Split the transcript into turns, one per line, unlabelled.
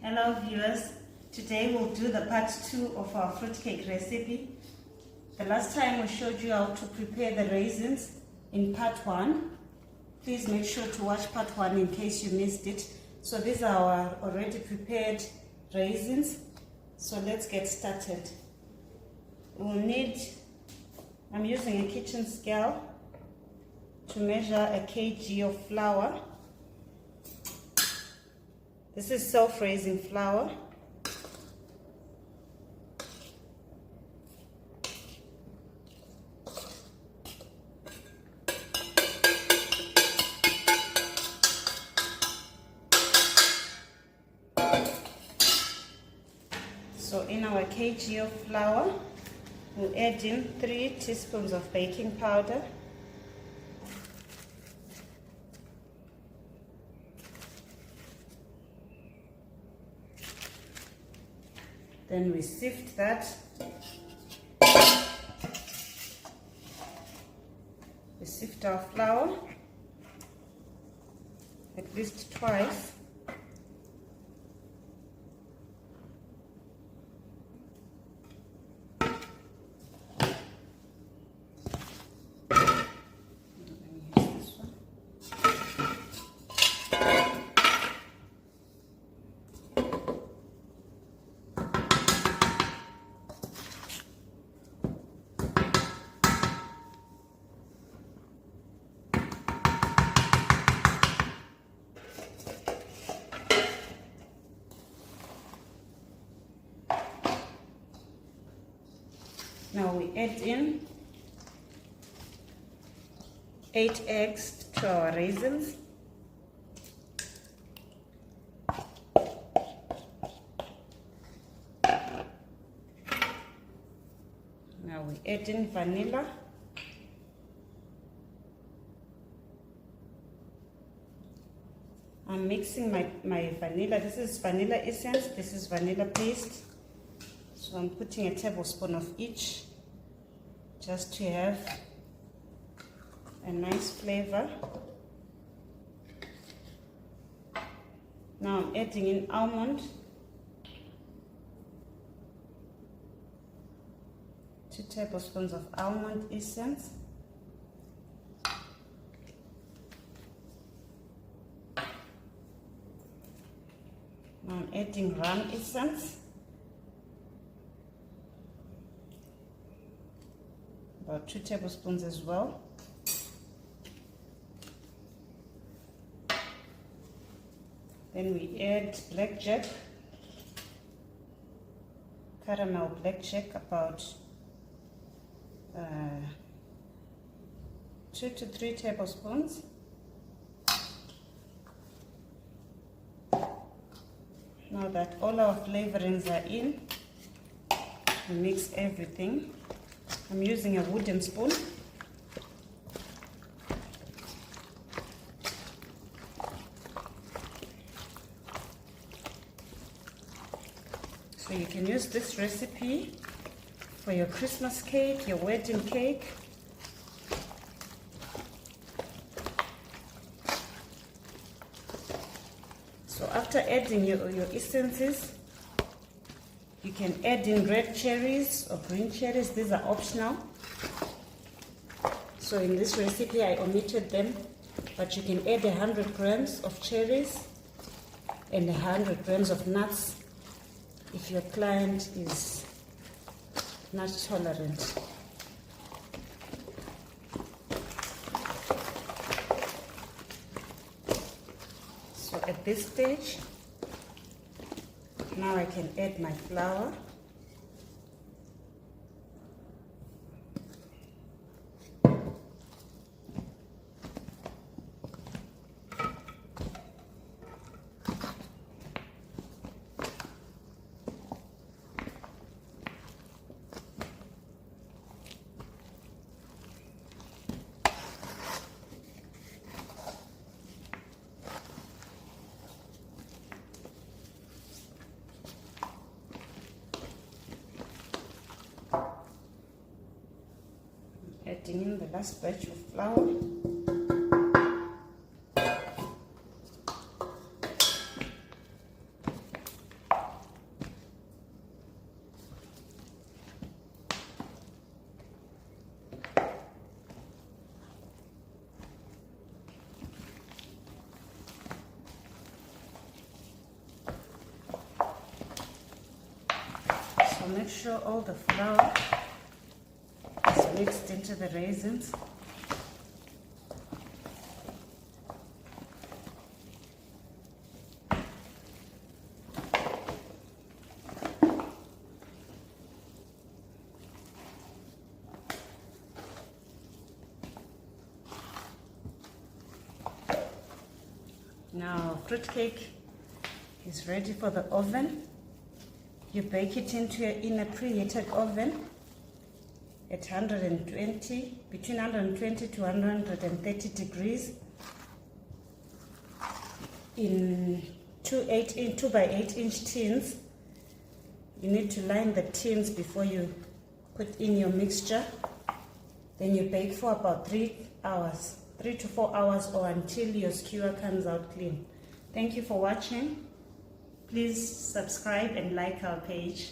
Hello viewers, today we'll do the part 2 of our fruitcake recipe. The last time we showed you how to prepare the raisins in part 1. Please make sure to watch part 1 in case you missed it. So these are our already prepared raisins. So let's get started. We'll need, I'm using a kitchen scale to measure a kg of flour. This is self-raising flour. So in our kg of flour, we'll add in 3 teaspoons of baking powder, then we sift that. We sift our flour at least twice. Now we add in 8 eggs to our raisins. Now we add in vanilla. I'm mixing my vanilla. This is vanilla essence, this is vanilla paste. So I'm putting a tablespoon of each just to have a nice flavor. Now I'm adding in almond, 2 tablespoons of almond essence. Now I'm adding rum essence, about 2 tablespoons as well. Then we add blackjack, caramel blackjack, about 2 to 3 tablespoons. Now that all our flavorings are in, we mix everything. I'm using a wooden spoon. So you can use this recipe for your Christmas cake, your wedding cake. So after adding your essences, you can add in red cherries or green cherries. These are optional. So in this recipe I omitted them, but you can add 100 grams of cherries and 100 grams of nuts if your client is nut tolerant. So at this stage, now I can add my flour. Adding in the last batch of flour. I'll make sure all the flour is mixed into the raisins. Now, fruitcake is ready for the oven. You bake it in a preheated oven at 120, between 120 to 130 degrees in 2 by 8 inch tins. You need to line the tins before you put in your mixture. Then you bake for about 3 hours. 3 to 4 hours, or until your skewer comes out clean. Thank you for watching. Please subscribe and like our page.